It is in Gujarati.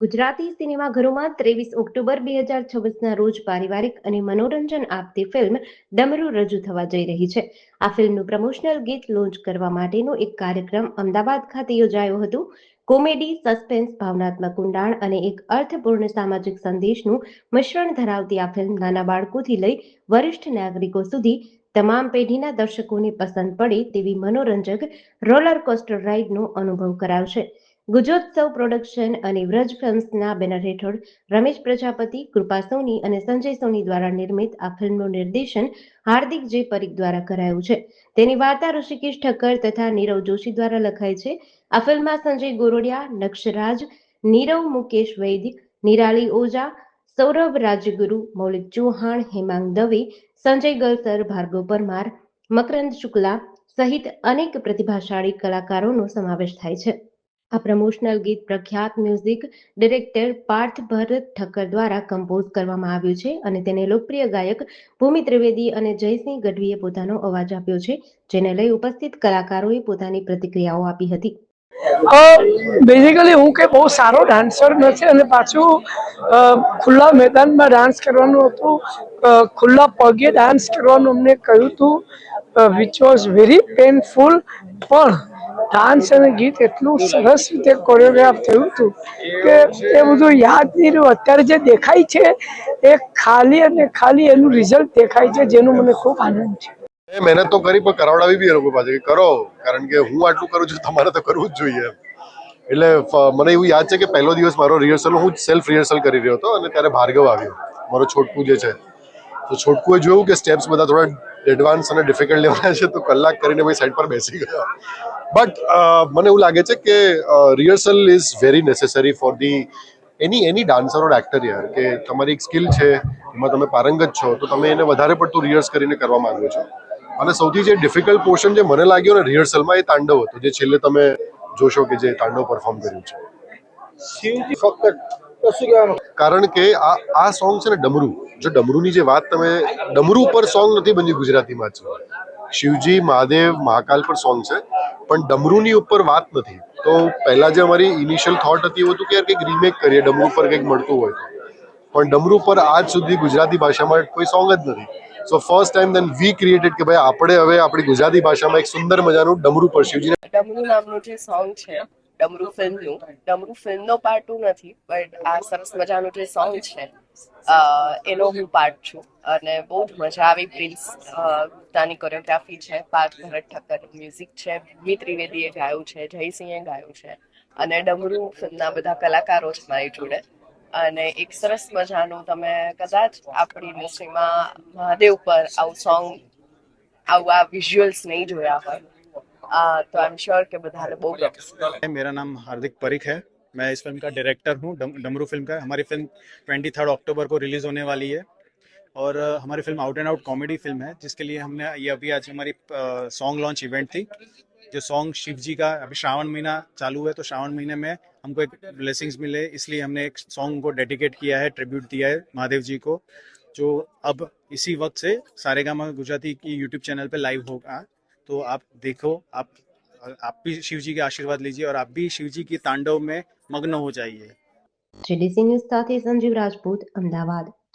ગુજરાતી સિનેમાઘરોમાં 23 ઓક્ટોબર 2026ના રોજ પારિવારિક અને મનોરંજન આપતી ફિલ્મ ડમરૂ રજૂ થવા જઈ રહી છે. આ ફિલ્મનું પ્રમોશનલ ગીત લોન્ચ કરવા માટેનો એક કાર્યક્રમ અમદાવાદ ખાતે યોજાયો હતો. કોમેડી, સસ્પેન્સ, ભાવનાત્મક ઊંડાણ અને એક અર્થપૂર્ણ સામાજિક સંદેશનું મિશ્રણ ધરાવતી આ ફિલ્મ નાના બાળકોથી લઈ વરિષ્ઠ નાગરિકો સુધી તમામ પેઢીના દર્શકોને પસંદ પડે તેવી મનોરંજક રોલર કોસ્ટર રાઇડનો અનુભવ કરાવશે. ગુજોત્સવ પ્રોડક્શન અને વ્રજ ફિલ્મ્સના બેનર હેઠળ રમેશ પ્રજાપતિ, કૃપા સોની અને સંજય સોની દ્વારા નિર્મિત આ ફિલ્મનું નિર્દેશન હાર્દિક જે પરીખ દ્વારા કરાયું છે. તેની વાર્તા ઋષિકેશ ઠક્કર તથા નીરવ જોશી દ્વારા લખાઈ છે. આ ફિલ્મમાં સંજય ગોરડિયા, નક્ષરાજ, નીરવ મુકેશ વૈદ, નિરાલી ઓઝા, સૌરભ રાજગુરુ, મૌલિક ચૌહાણ, હેમાંગ દવે, સંજય ગલસર, ભાર્ગવ પરમાર, મકરંદ શુક્લા સહિત અનેક પ્રતિભાશાળી કલાકારોનો સમાવેશ થાય છે. આ પ્રમોશનલ ગીત પ્રખ્યાત મ્યુઝિક ડિરેક્ટર પાર્થ ભરત ઠક્કર દ્વારા કમ્પોઝ કરવામાં આવ્યું છે અને તેને લોકપ્રિય ગાયક ભૂમિ ત્રિવેદી અને જયસિંહ ગઢવીએ પોતાનો અવાજ આપ્યો છે, જેને લઈ ઉપસ્થિત કલાકારોએ પોતાની પ્રતિક્રિયાઓ આપી હતી. બેઝિકલી હું કે બહુ સારો ડાન્સર નથી અને પાછું ખુલ્લા મેદાનમાં ડાન્સ કરવાનું હતું, ખુલ્લા પગે ડાન્સ કરવાનું અમને કહ્યું હતું, વિચ વોઝ વેરી પેનફુલ. પણ ડાન્સ અને ગીત એટલું સરસ રીતે કોરિયોગ્રાફ થયું હતું કે એ બધું યાદ નહીં રહ્યું. અત્યારે જે દેખાય છે એ ખાલી અને ખાલી એનું રિઝલ્ટ દેખાય છે, જેનું મને ખૂબ આનંદ છે. મહેનત તો કરી પણ કરાવડાવી બી એ લોકો પાસે કે કરો, કારણ કે હું આટલું કરું છું, તમારે તો કરવું જ જોઈએ. એટલે મને એવું યાદ છે કે પહેલો દિવસ મારો રિહર્સલ, હું સેલ્ફ રિહર્સલ કરી રહ્યો હતો અને ત્યારે ભાર્ગવ આવ્યો, મારો છોટકું જે છે. તો છોટકુએ જોયું કે સ્ટેપ્સ બધા થોડા એડવાન્સ અને ડિફિકલ્ટ લેવાના છે, તો કલાક કરીને ભાઈ સાઈડ પર બેસી ગયો. બટ મને એવું લાગે છે કે rehearsal is very necessary four any dancer or actor યાર, કે તમારી એક સ્કિલ છે, એમાં તમે પારંગત છો, તો તમે એને વધારે પડતું રિહર્સ કરીને કરવા માંગો છો. અને સૌથી જે ડિફિકલ્ટ પોર્શન જે મને લાગ્યો ને રિહર્સલમાં, એ તાંડવ હતો, જે છેલ્લે તમે જોશો કે જે તાંડવ પરફોર્મ કર્યું છે. કારણ કે આ સોંગ છે ને ડમરૂ, જો ડમરૂની જે વાત, તમે ડમરૂ પર સોંગ નથી બન્યું ગુજરાતીમાં જ. શિવજી, મહાદેવ, મહાકાલ પર સોંગ છે, પણ ડમરૂની ઉપર વાત નથી. તો પહેલા જે અમારી ઇનિશિયલ થોટ હતી એવું હતું કે યાર કંઈક રીમેક કરીએ, ડમરૂ પર કંઈક મળતું હોય તો. પણ ડમરૂ પર આજ સુધી ગુજરાતી ભાષામાં કોઈ સોંગ જ નથી. સો ફર્સ્ટ ટાઈમ દેન વી ક્રિએટેડ કે ભાઈ આપણે હવે આપણી ગુજરાતી ભાષામાં એક સુંદર મજાનું ડમરૂ પર શિવજી. ડમરૂ નામનું જે સોંગ છે, ડમરૂ ફિલ્મનો પાર્ટ 2 નથી, બટ આ સરસ મજાનું જે સોંગ છે એનો હું પાર્ટ છું અને બહુ જ મજા આવી. પ્રિન્સ ગુપ્તાની કોરિયોગ્રાફી છે, પાર્થ ભરત ઠક્કરનું મ્યુઝિક છે, ભૂમિ ત્રિવેદીએ ગાયું છે, જયસિંહે ગાયું છે અને ડમરૂ ફિલ્મના બધા કલાકારો છે મારી જોડે. અને એક સરસ મજાનું, તમે કદાચ આપણી ઇન્ડસ્ટ્રીમાં મહાદેવ પર આવું સોંગ, આવા વિઝ્યુઅલ્સ नहीं જોયા હોય तो आई एम श्योर कि बधाने बहुत गमશે. मेरा नाम हार्दिक परीख है, मैं इस फिल्म का डायरेक्टर हूँ, डमरू फिल्म का. हमारी फिल्म 23 अक्टूबर को रिलीज होने वाली है और हमारी film out and out comedy film है, जिसके लिए हमने ये अभी आज हमारी सॉन्ग लॉन्च इवेंट थी. जो सॉन्ग शिव जी का, अभी श्रावण महीना चालू है, तो श्रावण महीने में हमको एक ब्लेसिंग्स मिले, इसलिए हमने एक सॉन्ग को डेडिकेट किया है, ट्रिब्यूट दिया है महादेव जी को, जो अब इसी वक्त से सारेगामा गुजराती की यूट्यूब चैनल पे लाइव होगा. तो आप देखो, आप भी शिव जी के आशीर्वाद लीजिए और आप भी शिव जी की तांडव में मग्न हो जाइए. GDC ન્યૂઝ સાથે સંજીવ રાજપૂત, અમદાવાદ.